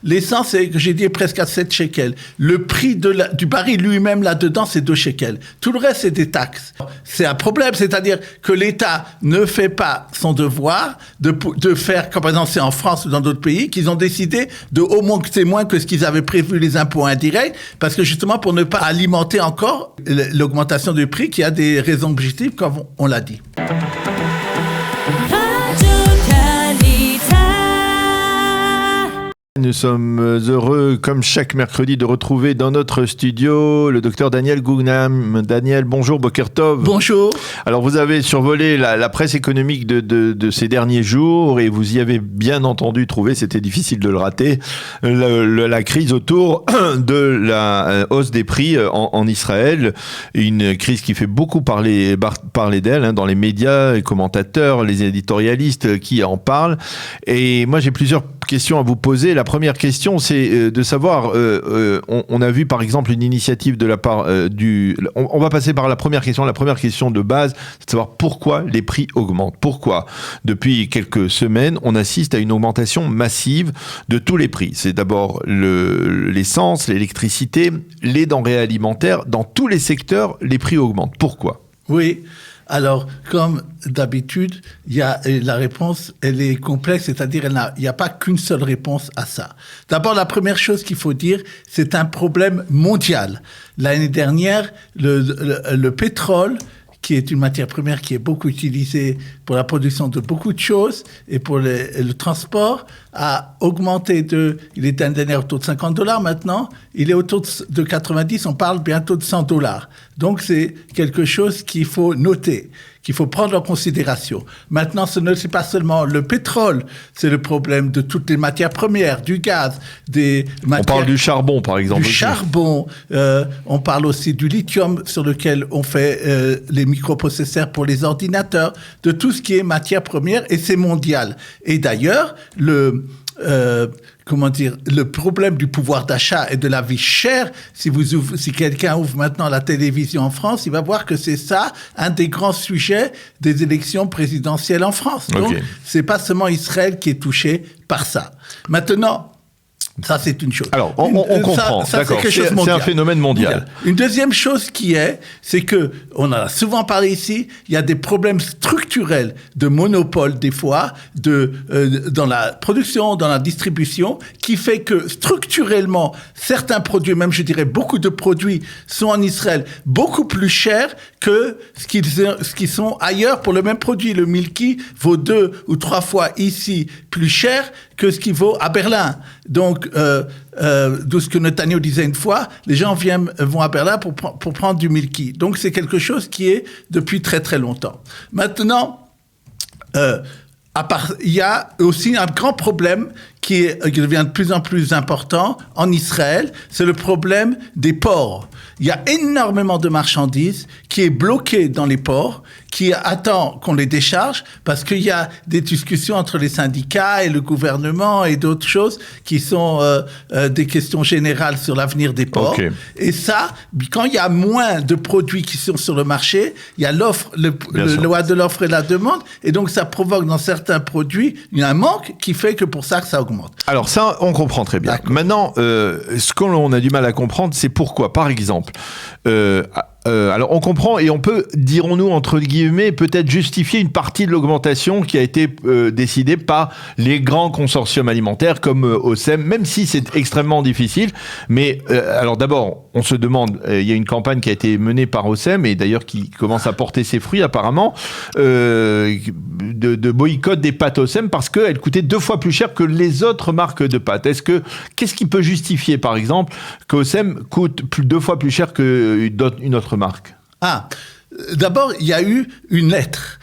L'essence, c'est que j'ai dit presque à 7 shekels. Le prix du baril lui-même là-dedans, c'est 2 shekels. Tout le reste, c'est des taxes. C'est un problème, c'est-à-dire que l'État ne fait pas son devoir de faire, comme par exemple c'est en France ou dans d'autres pays, qu'ils ont décidé de augmenter moins que ce qu'ils avaient prévu les impôts indirects, parce que justement pour ne pas alimenter encore l'augmentation du prix qui a des raisons objectives, comme on l'a dit. Nous sommes heureux, comme chaque mercredi, de retrouver dans notre studio le docteur Daniel Gougnam. Daniel, bonjour, Boker Tov. Bonjour. Alors, vous avez survolé la presse économique de ces derniers jours et vous y avez bien entendu trouvé, c'était difficile de le rater, la crise autour de la hausse des prix en Israël. Une crise qui fait beaucoup parler d'elle dans les médias, les commentateurs, les éditorialistes qui en parlent. Et moi, j'ai plusieurs questions à vous poser. La première question, c'est de savoir, on a vu par exemple une initiative de la part on va passer par la première question. La première question de base, c'est de savoir pourquoi les prix augmentent. Pourquoi, depuis quelques semaines, on assiste à une augmentation massive de tous les prix. C'est d'abord l'essence, l'électricité, les denrées alimentaires. Dans tous les secteurs, les prix augmentent. Pourquoi ? Oui. Alors, comme d'habitude, la réponse, elle est complexe, c'est-à-dire il n'y a pas qu'une seule réponse à ça. D'abord, la première chose qu'il faut dire, c'est un problème mondial. L'année dernière, le pétrole, qui est une matière première qui est beaucoup utilisée pour la production de beaucoup de choses et pour le transport, a augmenté il était l'année dernière autour de $50 maintenant, il est autour de 90, on parle bientôt de $100. Donc c'est quelque chose qu'il faut noter, qu'il faut prendre en considération. Maintenant, ce n'est pas seulement le pétrole, c'est le problème de toutes les matières premières, du gaz, des matières... On parle du charbon, par exemple. Du charbon, on parle aussi du lithium sur lequel on fait les microprocesseurs pour les ordinateurs, de tout ce qui est matière première, et c'est mondial. Et d'ailleurs, le problème du pouvoir d'achat et de la vie chère, si quelqu'un ouvre maintenant la télévision en France, il va voir que c'est ça, un des grands sujets des élections présidentielles en France. Donc, c'est pas seulement Israël qui est touché par ça. Maintenant, ça, c'est une chose. Alors, on comprend. Ça, d'accord. C'est un phénomène mondial. Une deuxième chose c'est que, on en a souvent parlé ici, il y a des problèmes structurels de monopole, des fois, dans la production, dans la distribution, qui fait que, structurellement, certains produits, même je dirais beaucoup de produits, sont en Israël beaucoup plus chers que ce qu'ils sont ailleurs pour le même produit. Le Milky vaut 2 ou 3 fois ici plus cher que ce qui vaut à Berlin. Donc, d'où ce que Netanyahu disait une fois, les gens vont à Berlin pour prendre du Milky. Donc, c'est quelque chose qui est depuis très, très longtemps. Maintenant, il y a aussi un grand problème qui devient de plus en plus important en Israël, c'est le problème des ports. Il y a énormément de marchandises qui est bloquées dans les ports, qui attend qu'on les décharge, parce qu'il y a des discussions entre les syndicats et le gouvernement et d'autres choses qui sont des questions générales sur l'avenir des ports. Okay. Et ça, quand il y a moins de produits qui sont sur le marché, il y a l'offre, le loi de l'offre et la demande, et donc ça provoque dans certains produits un manque qui fait que pour ça que ça augmente. Alors ça, on comprend très bien. D'accord. Maintenant, ce qu'on a du mal à comprendre, c'est pourquoi, par exemple, alors on comprend et on peut, dirons-nous entre guillemets, peut-être justifier une partie de l'augmentation qui a été décidée par les grands consortiums alimentaires comme OSEM, même si c'est extrêmement difficile. Mais alors d'abord, on se demande, il y a une campagne qui a été menée par OSEM et d'ailleurs qui commence à porter ses fruits apparemment, de boycott des pâtes OSEM parce qu'elles coûtaient 2 fois plus cher que les autres marques de pâtes. Qu'est-ce qui peut justifier, par exemple, qu'OSEM coûte 2 fois plus cher qu'une autre marque? D'abord, il y a eu une lettre,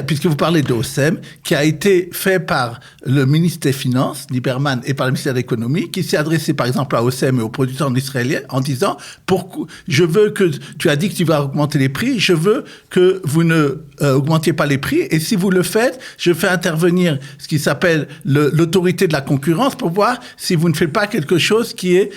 puisque vous parlez d'OSEM, qui a été faite par le ministre des Finances, Lieberman, et par le ministère de l'Économie, qui s'est adressé par exemple à OSEM et aux producteurs israéliens en disant je veux que, tu as dit que tu vas augmenter les prix, je veux que vous ne augmentiez pas les prix, et si vous le faites, je fais intervenir ce qui s'appelle l'autorité de la concurrence pour voir si vous ne faites pas quelque chose qui est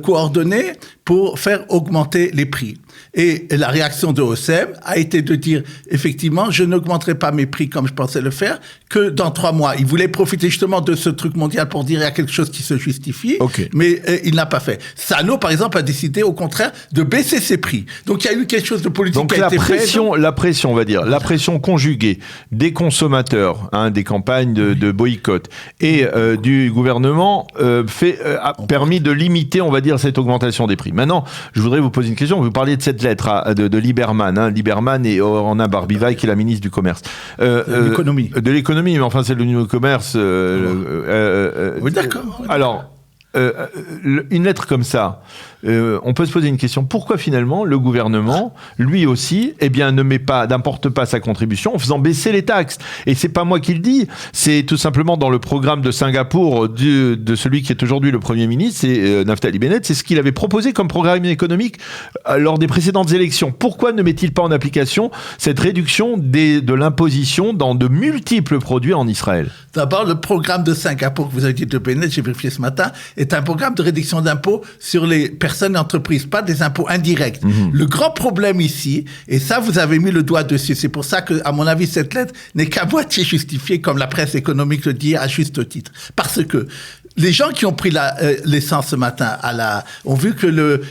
coordonné pour faire augmenter les prix. Et la réaction de OSEM a été de dire, effectivement, je n'augmente j'augmenterai pas mes prix comme je pensais le faire que dans 3 mois. Il voulait profiter justement de ce truc mondial pour dire il y a quelque chose qui se justifie, mais il n'a pas fait. Sano, par exemple, a décidé au contraire de baisser ses prix. Donc il y a eu quelque chose de politique qui a été fait. La pression, on va dire, la pression conjuguée des consommateurs, des campagnes de boycott et du gouvernement a permis de limiter, on va dire, cette augmentation des prix. Maintenant, je voudrais vous poser une question. Vous parliez de cette lettre de Lieberman. Lieberman et Orna Barbivaï, qui est la ministre du Commerce. L'économie. De l'économie, mais enfin, c'est le commerce. Oui, d'accord. Alors, une lettre comme ça, on peut se poser une question. Pourquoi finalement le gouvernement, lui aussi, n'importe pas sa contribution en faisant baisser les taxes? Et c'est pas moi qui le dis, c'est tout simplement dans le programme de Singapour de celui qui est aujourd'hui le Premier ministre, c'est Naftali Bennett, c'est ce qu'il avait proposé comme programme économique lors des précédentes élections. Pourquoi ne met-il pas en application cette réduction de l'imposition dans de multiples produits en Israël? D'abord, le programme de Singapour que vous avez dit de Bennett, j'ai vérifié ce matin, est un programme de réduction d'impôts sur les personnes et entreprises, pas des impôts indirects. Le grand problème ici, et ça vous avez mis le doigt dessus, c'est pour ça que, à mon avis, cette lettre n'est qu'à moitié justifiée, comme la presse économique le dit à juste titre. Parce que les gens qui ont pris l'essence ce matin ont vu que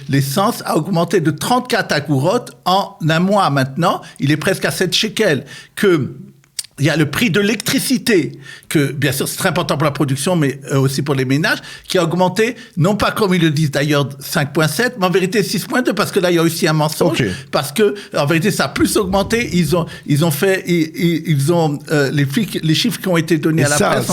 l'essence a augmenté de 34 agourotes en un mois maintenant. Il est presque à 7 shekels. Il y a le prix de l'électricité, que bien sûr c'est très important pour la production, mais aussi pour les ménages, qui a augmenté, non pas comme ils le disent d'ailleurs 5,7, mais en vérité 6,2, parce que là il y a aussi un mensonge, parce que en vérité ça a plus augmenté. Ils ont les chiffres qui ont été donnés à la presse.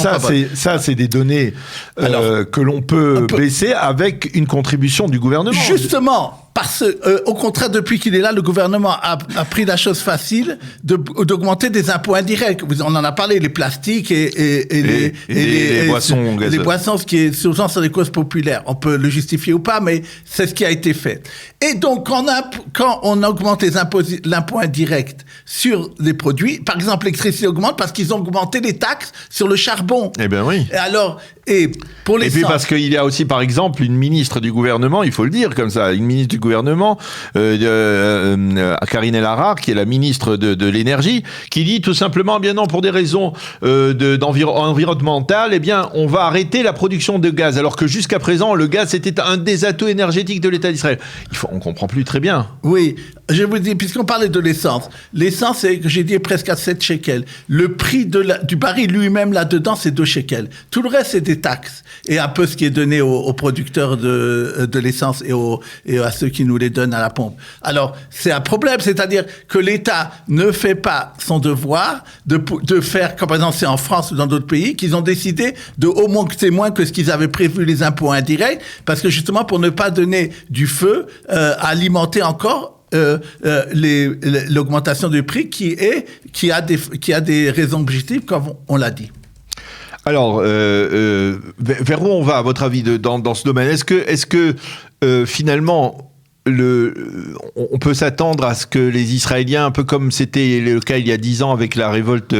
Ça c'est des données que l'on peut baisser avec une contribution du gouvernement. Justement. Parce au contraire, depuis qu'il est là, le gouvernement a pris la chose facile d'augmenter des impôts indirects. On en a parlé, les plastiques et les boissons gazeuses. Les boissons, ce qui est souvent sur les causes populaires. On peut le justifier ou pas, mais c'est ce qui a été fait. Et donc, quand on augmente l'impôt indirect sur les produits, par exemple, l'électricité augmente parce qu'ils ont augmenté les taxes sur le charbon. Eh bien oui. Et pour les puis parce qu'il y a aussi, par exemple, une ministre du gouvernement, il faut le dire comme ça, une ministre du gouvernement, Karine El Harrar, qui est la ministre de l'énergie, qui dit tout simplement, bien non, pour des raisons environnementales, eh bien, on va arrêter la production de gaz, alors que jusqu'à présent, le gaz, c'était un des atouts énergétiques de l'État d'Israël. On comprend plus très bien. Oui, je vous dis, puisqu'on parlait de l'essence, c'est, j'ai dit, presque à 7 shekels. Le prix du baril lui-même, là-dedans, c'est 2 shekels. Tout le reste, c'est des taxes. Et un peu ce qui est donné aux producteurs de l'essence et à ceux qui nous les donnent à la pompe. Alors, c'est un problème, c'est-à-dire que l'État ne fait pas son devoir de faire, comme par exemple c'est en France ou dans d'autres pays, qu'ils ont décidé de augmenter moins que ce qu'ils avaient prévu les impôts indirects, parce que justement pour ne pas donner du feu à alimenter encore l'augmentation du prix qui a des raisons objectives, comme on l'a dit. Alors, vers où on va, à votre avis, dans ce domaine? Est-ce que finalement, on peut s'attendre à ce que les Israéliens, un peu comme c'était le cas il y a 10 ans avec la révolte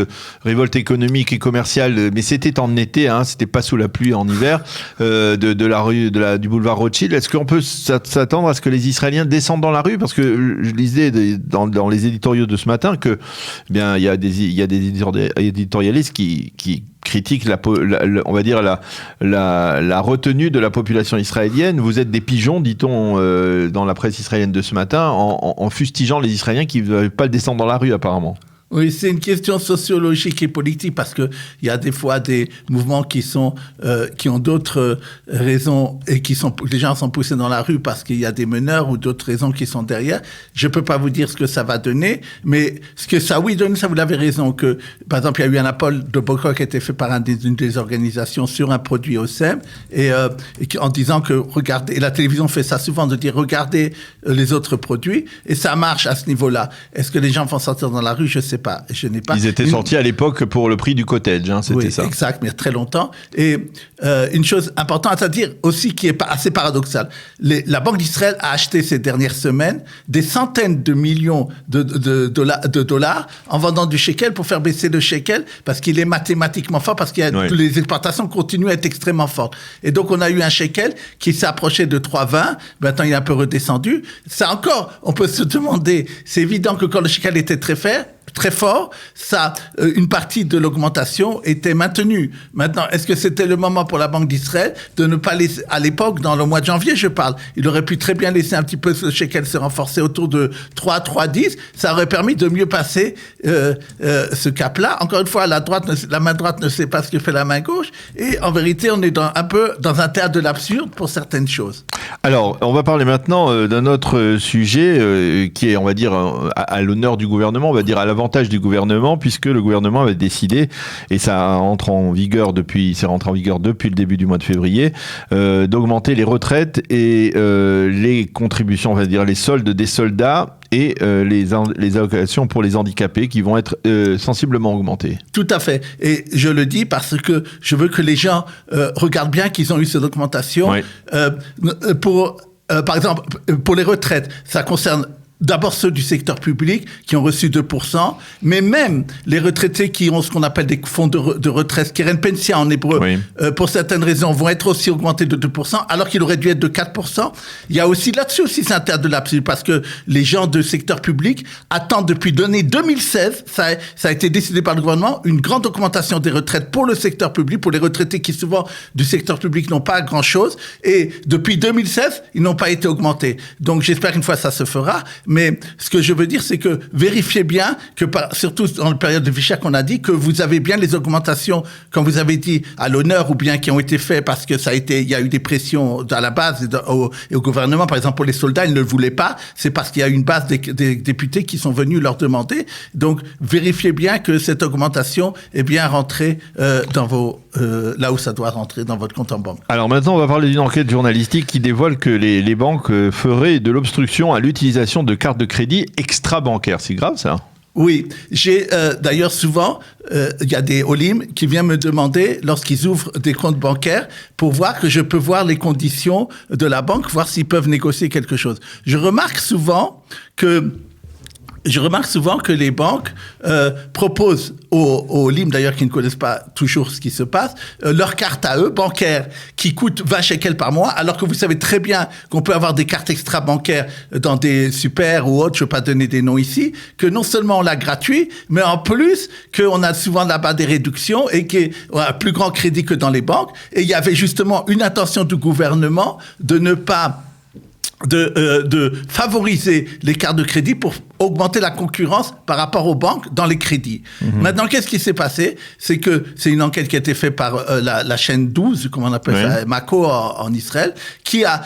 économique et commerciale, mais c'était en été, c'était pas sous la pluie en hiver, de la rue du boulevard Rothschild. Est-ce qu'on peut s'attendre à ce que les Israéliens descendent dans la rue? Parce que je lisais dans les éditoriaux de ce matin que, bien, il y a des éditorialistes qui critique on va dire la retenue de la population israélienne. Vous êtes des pigeons, dit-on dans la presse israélienne de ce matin, en fustigeant les Israéliens qui ne veulent pas descendre dans la rue apparemment. Oui, c'est une question sociologique et politique parce que il y a des fois des mouvements qui ont d'autres raisons et les gens sont poussés dans la rue parce qu'il y a des meneurs ou d'autres raisons qui sont derrière. Je peux pas vous dire ce que ça va donner, mais ce que ça donne, ça vous l'avez raison que, par exemple, il y a eu un appel de boycott qui a été fait par une des organisations sur un produit OSEM et en disant que regardez, et la télévision fait ça souvent de dire regardez les autres produits et ça marche à ce niveau-là. Est-ce que les gens vont sortir dans la rue? Je sais pas. Ils étaient sortis à l'époque pour le prix du cottage, c'était oui, ça. Exact, mais très longtemps. Et une chose importante à dire aussi qui est assez paradoxale, la Banque d'Israël a acheté ces dernières semaines des centaines de millions de dollars en vendant du shekel pour faire baisser le shekel parce qu'il est mathématiquement fort, parce que les exportations continuent à être extrêmement fortes. Et donc on a eu un shekel qui s'est approché de 3,20, maintenant il est un peu redescendu. Ça encore, on peut se demander, c'est évident que quand le shekel était très très fort, une partie de l'augmentation était maintenue. Maintenant, est-ce que c'était le moment pour la Banque d'Israël de ne pas laisser, à l'époque, dans le mois de janvier, je parle, il aurait pu très bien laisser un petit peu le shekel se renforcer autour de 3,10. Ça aurait permis de mieux passer ce cap-là. Encore une fois, la main droite ne sait pas ce que fait la main gauche. Et en vérité, on est un peu dans un théâtre de l'absurde pour certaines choses. Alors, on va parler maintenant d'un autre sujet qui est, on va dire, à l'honneur du gouvernement, on va dire à l'avantage du gouvernement, puisque le gouvernement avait décidé, et ça rentre en vigueur c'est rentré en vigueur depuis le début du mois de février, d'augmenter les retraites et les contributions, on va dire les soldes des soldats et les allocations pour les handicapés qui vont être sensiblement augmentées. Tout à fait. Et je le dis parce que je veux que les gens regardent bien qu'ils ont eu cette augmentation. Oui. Par exemple, pour les retraites, ça concerne d'abord ceux du secteur public qui ont reçu 2%, mais même les retraités qui ont ce qu'on appelle des fonds de retraite, Keren Pensia en hébreu, oui. Pour certaines raisons, vont être aussi augmentés de 2%, alors qu'il aurait dû être de 4%. Il y a aussi là-dessus aussi c'est un théâtre de l'absurde, parce que les gens du secteur public attendent depuis l'année 2016, ça a été décidé par le gouvernement, une grande augmentation des retraites pour le secteur public, pour les retraités qui souvent du secteur public n'ont pas grand-chose, et depuis 2016, ils n'ont pas été augmentés. Donc j'espère qu'une fois ça se fera. Mais ce que je veux dire, c'est que vérifiez bien que, surtout dans la période de Fischer qu'on a dit, que vous avez bien les augmentations, comme vous avez dit, à l'honneur ou bien qui ont été faites parce que il y a eu des pressions à la base et au gouvernement. Par exemple, pour les soldats, ils ne le voulaient pas. C'est parce qu'il y a une base des députés qui sont venus leur demander. Donc, vérifiez bien que cette augmentation est bien rentrée là où ça doit rentrer dans votre compte en banque. Alors maintenant, on va parler d'une enquête journalistique qui dévoile que les banques feraient de l'obstruction à l'utilisation de cartes de crédit extra-bancaires. C'est grave, ça? Oui. J'ai d'ailleurs souvent, il y a des Olim qui viennent me demander, lorsqu'ils ouvrent des comptes bancaires, pour voir que je peux voir les conditions de la banque, voir s'ils peuvent négocier quelque chose. Je remarque souvent que les banques proposent aux LIM, d'ailleurs, qui ne connaissent pas toujours ce qui se passe, leur carte à eux, bancaire, qui coûte 20 shekels par mois, alors que vous savez très bien qu'on peut avoir des cartes extra-bancaires dans des super ou autres, je ne veux pas donner des noms ici, que non seulement on l'a gratuit, mais en plus qu'on a souvent là-bas des réductions et qu'il y a un plus grand crédit que dans les banques. Et il y avait justement une intention du gouvernement de ne pas de favoriser les cartes de crédit pour augmenter la concurrence par rapport aux banques dans les crédits. Mmh. Maintenant, qu'est-ce qui s'est passé? C'est que c'est une enquête qui a été faite par la chaîne 12, comment on appelle ça, Mako en Israël, qui a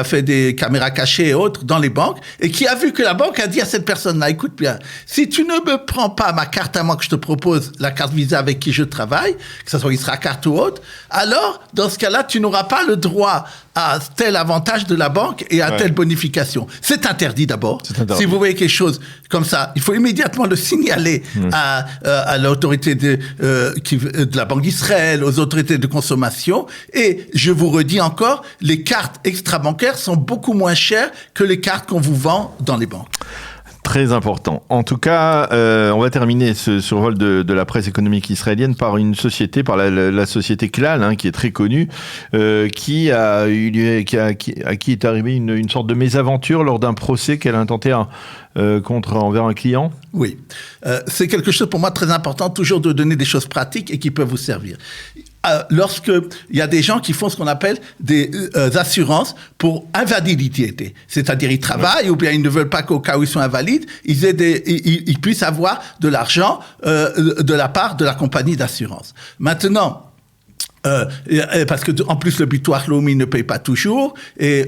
fait des caméras cachées et autres dans les banques et qui a vu que la banque a dit à cette personne-là, écoute bien, si tu ne me prends pas ma carte à moi que je te propose, la carte Visa avec qui je travaille, que ce soit Isracart ou autre, alors, dans ce cas-là, tu n'auras pas le droit à tel avantage de la banque et à telle bonification. C'est interdit d'abord. Si vous voyez quelque chose comme ça, il faut immédiatement le signaler à l'autorité de la Banque d'Israël, aux autorités de consommation. Et je vous redis encore, les cartes extra-bancaires sont beaucoup moins chères que les cartes qu'on vous vend dans les banques. Très important. En tout cas, on va terminer ce survol de la presse économique israélienne par une société, par la société Clal, qui est très connue, à qui est arrivée une sorte de mésaventure lors d'un procès qu'elle a intenté envers un client. Oui. C'est quelque chose pour moi très important, toujours de donner des choses pratiques et qui peuvent vous servir. Lorsque il y a des gens qui font ce qu'on appelle des assurances pour invalidité, c'est-à-dire ils travaillent ou bien ils ne veulent pas qu'au cas où ils sont invalides, ils puissent avoir de l'argent de la part de la compagnie d'assurance. Maintenant, parce que en plus le Bitoire Lomi ne paye pas toujours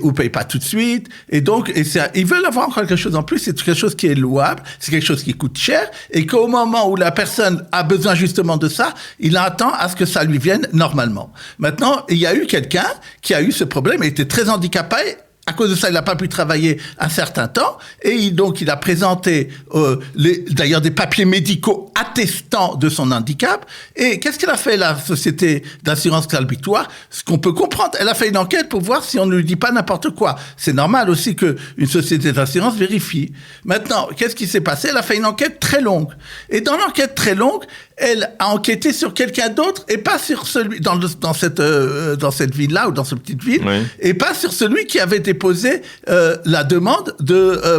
ou paye pas tout de suite, et donc ils veulent avoir encore quelque chose en plus. C'est quelque chose qui est louable, c'est quelque chose qui coûte cher, et qu'au moment où la personne a besoin justement de ça, il attend à ce que ça lui vienne normalement. Maintenant, il y a eu quelqu'un qui a eu ce problème, il était très handicapé. À cause de ça, il n'a pas pu travailler un certain temps, et donc il a présenté d'ailleurs des papiers médicaux attestant de son handicap. Et qu'est-ce qu'elle a fait, la société d'assurance Clal Bitoire? Ce qu'on peut comprendre, elle a fait une enquête pour voir si on ne lui dit pas n'importe quoi. C'est normal aussi qu'une société d'assurance vérifie. Maintenant, qu'est-ce qui s'est passé? Elle a fait une enquête très longue. Et dans l'enquête très longue, elle a enquêté sur quelqu'un d'autre et pas sur celui dans cette ville-là ou dans cette petite ville, et pas sur celui qui avait des déposé la demande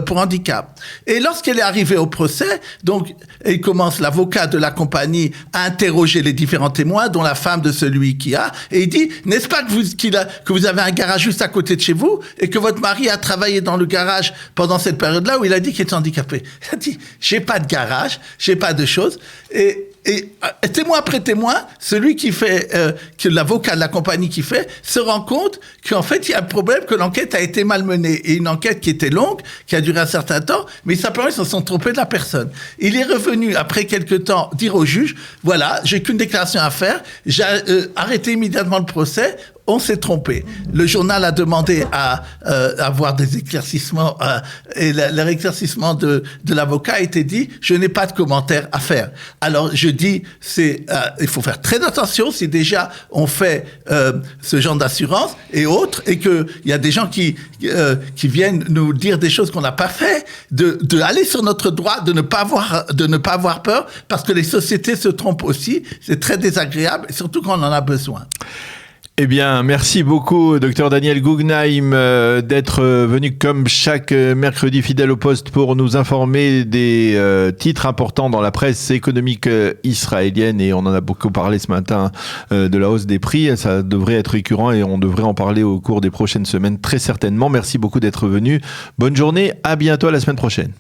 pour handicap. Et lorsqu'elle est arrivée au procès, donc il commence l'avocat de la compagnie à interroger les différents témoins, dont la femme de celui qui a, et il dit, n'est-ce pas que vous avez un garage juste à côté de chez vous et que votre mari a travaillé dans le garage pendant cette période-là où il a dit qu'il était handicapé. Il a dit, j'ai pas de garage, j'ai pas de choses. Et témoin après témoin, celui qui fait, que l'avocat de la compagnie qui fait, se rend compte qu'en fait, il y a un problème, que l'enquête a été malmenée. Et une enquête qui était longue, qui a duré un certain temps, mais simplement, ils se sont trompés de la personne. Il est revenu, après quelques temps, dire au juge, voilà, j'ai qu'une déclaration à faire, j'ai arrêté immédiatement le procès, on s'est trompé. Le journal a demandé à avoir des éclaircissements et l'éclaircissement de l'avocat a été dit, je n'ai pas de commentaire à faire. Alors je dis, il faut faire très attention si déjà on fait ce genre d'assurance et autres, et qu'il y a des gens qui viennent nous dire des choses qu'on n'a pas fait, de aller sur notre droit, de ne pas avoir peur, parce que les sociétés se trompent aussi. C'est très désagréable, surtout quand on en a besoin. Eh bien, merci beaucoup, Dr Daniel Guggenheim, d'être venu comme chaque mercredi fidèle au poste pour nous informer des titres importants dans la presse économique israélienne. Et on en a beaucoup parlé ce matin de la hausse des prix. Ça devrait être récurrent et on devrait en parler au cours des prochaines semaines très certainement. Merci beaucoup d'être venu. Bonne journée, à bientôt, à la semaine prochaine.